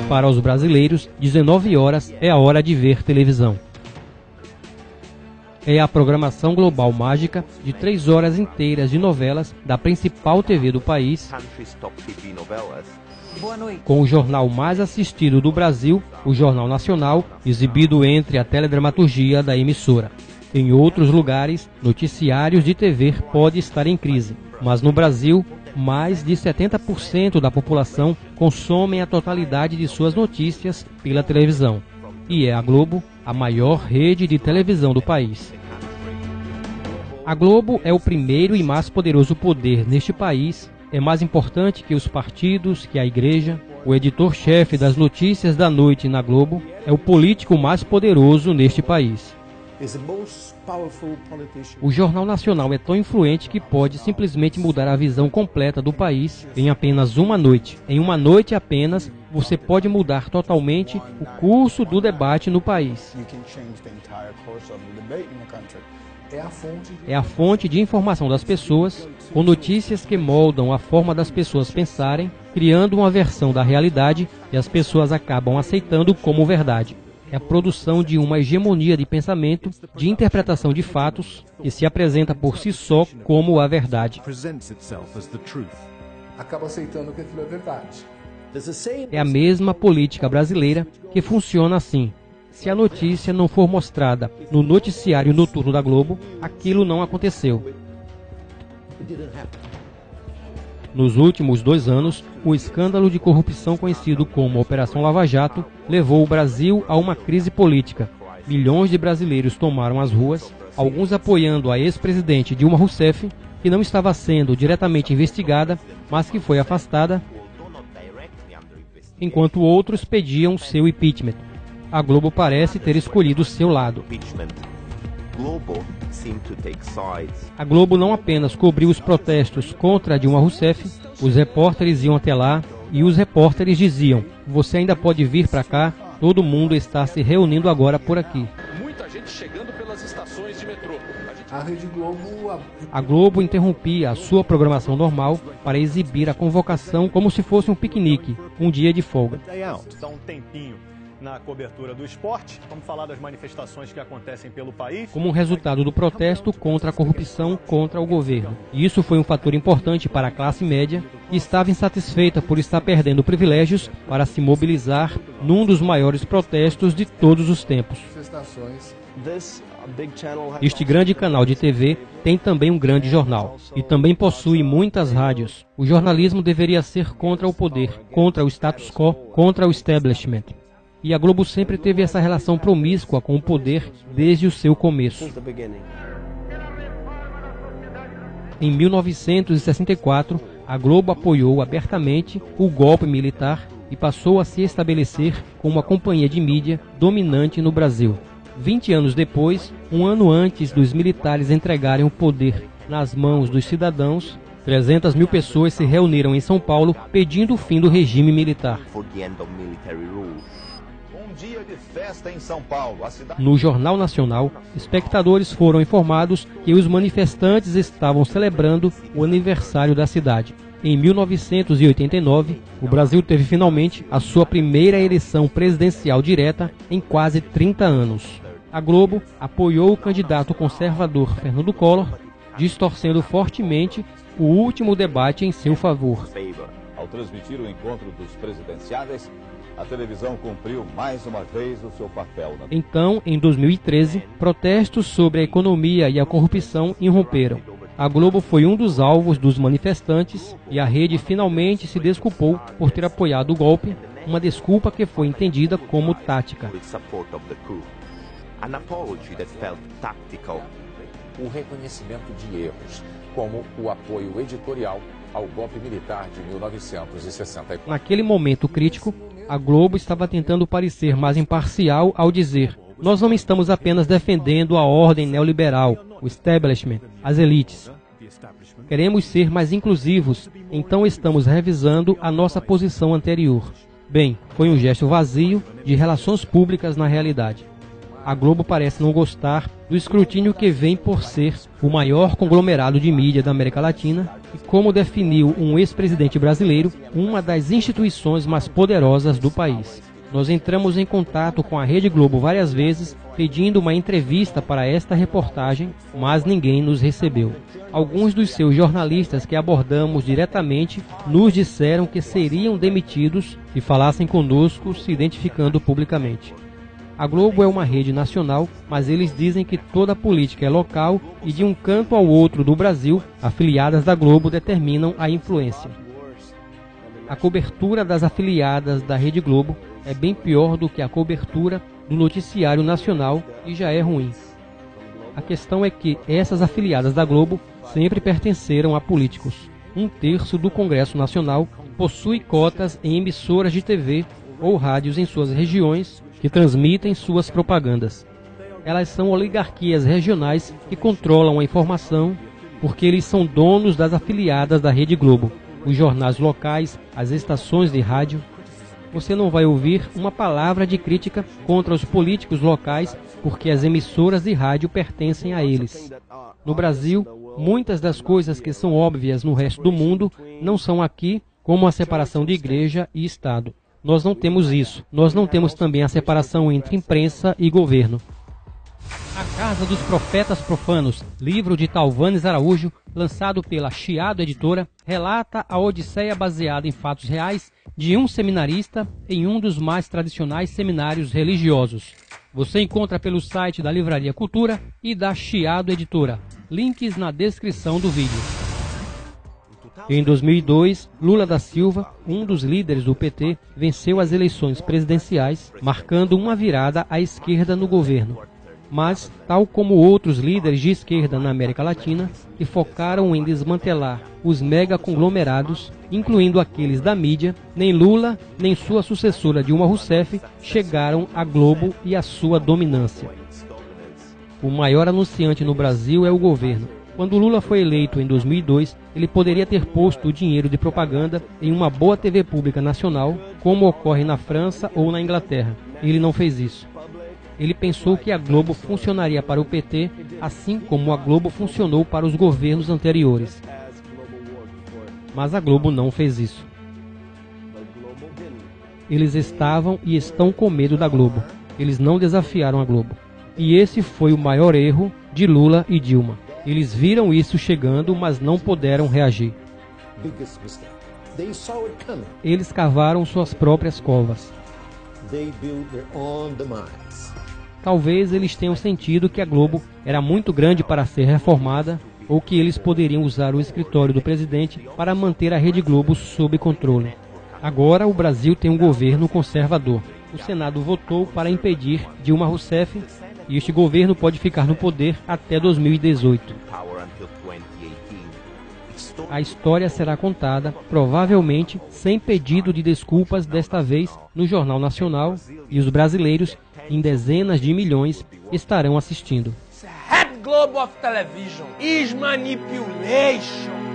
Para os brasileiros, 19 horas é a hora de ver televisão. É a programação global mágica de 3 horas inteiras de novelas da principal TV do país, com o jornal mais assistido do Brasil, o Jornal Nacional, exibido entre a teledramaturgia da emissora. Em outros lugares, noticiários de TV podem estar em crise, mas no Brasil, mais de 70% da população consomem a totalidade de suas notícias pela televisão. E é a Globo a maior rede de televisão do país. A Globo é o primeiro e mais poderoso poder neste país. É mais importante que os partidos, que a igreja. O editor-chefe das notícias da noite na Globo é o político mais poderoso neste país. O Jornal Nacional é tão influente que pode simplesmente mudar a visão completa do país em apenas uma noite. Em uma noite apenas, você pode mudar totalmente o curso do debate no país. É a fonte de informação das pessoas, com notícias que moldam a forma das pessoas pensarem, criando uma versão da realidade que as pessoas acabam aceitando como verdade. É a produção de uma hegemonia de pensamento, de interpretação de fatos, que se apresenta por si só como a verdade. Acaba aceitando que aquilo é verdade. É a mesma política brasileira que funciona assim. Se a notícia não for mostrada no noticiário noturno da Globo, aquilo não aconteceu. Nos últimos 2 anos, o escândalo de corrupção conhecido como Operação Lava Jato levou o Brasil a uma crise política. Milhões de brasileiros tomaram as ruas, alguns apoiando a ex-presidente Dilma Rousseff, que não estava sendo diretamente investigada, mas que foi afastada, enquanto outros pediam seu impeachment. A Globo parece ter escolhido seu lado. A Globo não apenas cobriu os protestos contra Dilma Rousseff, os repórteres iam até lá e os repórteres diziam: "Você ainda pode vir para cá, todo mundo está se reunindo agora por aqui." Muita gente chegando pelas estações de metrô. A Globo interrompia a sua programação normal para exibir a convocação como se fosse um piquenique, um dia de folga. Dá um tempinho na cobertura do esporte. Vamos falar das manifestações que acontecem pelo país. Como um resultado do protesto contra a corrupção contra o governo. E isso foi um fator importante para a classe média, que estava insatisfeita por estar perdendo privilégios para se mobilizar num dos maiores protestos de todos os tempos. Este grande canal de TV tem também um grande jornal e também possui muitas rádios. O jornalismo deveria ser contra o poder, contra o status quo, contra o establishment. E a Globo sempre teve essa relação promíscua com o poder desde o seu começo. Em 1964, a Globo apoiou abertamente o golpe militar e passou a se estabelecer como uma companhia de mídia dominante no Brasil. 20 anos depois, um ano antes dos militares entregarem o poder nas mãos dos cidadãos, 300 mil pessoas se reuniram em São Paulo pedindo o fim do regime militar. Dia de festa em São Paulo. No Jornal Nacional, espectadores foram informados que os manifestantes estavam celebrando o aniversário da cidade. Em 1989, o Brasil teve finalmente a sua primeira eleição presidencial direta em quase 30 anos. A Globo apoiou o candidato conservador Fernando Collor, distorcendo fortemente o último debate em seu favor. Ao transmitir o encontro dos presidenciáveis, a televisão cumpriu mais uma vez o seu papel. Então, em 2013, protestos sobre a economia e a corrupção irromperam. A Globo foi um dos alvos dos manifestantes e a rede finalmente se desculpou por ter apoiado o golpe, uma desculpa que foi entendida como tática. O reconhecimento de erros, como o apoio editorial ao golpe militar de 1964. Naquele momento crítico, a Globo estava tentando parecer mais imparcial ao dizer: "Nós não estamos apenas defendendo a ordem neoliberal, o establishment, as elites. Queremos ser mais inclusivos, então estamos revisando a nossa posição anterior." Bem, foi um gesto vazio de relações públicas na realidade. A Globo parece não gostar do escrutínio que vem por ser o maior conglomerado de mídia da América Latina e, como definiu um ex-presidente brasileiro, uma das instituições mais poderosas do país. Nós entramos em contato com a Rede Globo várias vezes, pedindo uma entrevista para esta reportagem, mas ninguém nos recebeu. Alguns dos seus jornalistas que abordamos diretamente nos disseram que seriam demitidos se falassem conosco, se identificando publicamente. A Globo é uma rede nacional, mas eles dizem que toda a política é local e de um canto ao outro do Brasil, afiliadas da Globo determinam a influência. A cobertura das afiliadas da Rede Globo é bem pior do que a cobertura do noticiário nacional e já é ruim. A questão é que essas afiliadas da Globo sempre pertenceram a políticos. 1/3 do Congresso Nacional possui cotas em emissoras de TV ou rádios em suas regiões que transmitem suas propagandas. Elas são oligarquias regionais que controlam a informação porque eles são donos das afiliadas da Rede Globo, os jornais locais, as estações de rádio. Você não vai ouvir uma palavra de crítica contra os políticos locais porque as emissoras de rádio pertencem a eles. No Brasil, muitas das coisas que são óbvias no resto do mundo não são aqui, como a separação de igreja e Estado. Nós não temos isso. Nós não temos também a separação entre imprensa e governo. A Casa dos Profetas Profanos, livro de Talvanes Araújo, lançado pela Chiado Editora, relata a odisseia baseada em fatos reais de um seminarista em um dos mais tradicionais seminários religiosos. Você encontra pelo site da Livraria Cultura e da Chiado Editora. Links na descrição do vídeo. Em 2002, Lula da Silva, um dos líderes do PT, venceu as eleições presidenciais, marcando uma virada à esquerda no governo. Mas, tal como outros líderes de esquerda na América Latina, que focaram em desmantelar os megaconglomerados, incluindo aqueles da mídia, nem Lula, nem sua sucessora Dilma Rousseff chegaram à Globo e à sua dominância. O maior anunciante no Brasil é o governo. Quando Lula foi eleito em 2002, ele poderia ter posto o dinheiro de propaganda em uma boa TV pública nacional, como ocorre na França ou na Inglaterra. Ele não fez isso. Ele pensou que a Globo funcionaria para o PT, assim como a Globo funcionou para os governos anteriores. Mas a Globo não fez isso. Eles estavam e estão com medo da Globo. Eles não desafiaram a Globo. E esse foi o maior erro de Lula e Dilma. Eles viram isso chegando, mas não puderam reagir. Eles cavaram suas próprias covas. Talvez eles tenham sentido que a Globo era muito grande para ser reformada ou que eles poderiam usar o escritório do presidente para manter a Rede Globo sob controle. Agora o Brasil tem um governo conservador. O Senado votou para impedir Dilma Rousseff e este governo pode ficar no poder até 2018. A história será contada, provavelmente sem pedido de desculpas desta vez, no Jornal Nacional, e os brasileiros, em dezenas de milhões, estarão assistindo. Head Globe of Television is manipulation.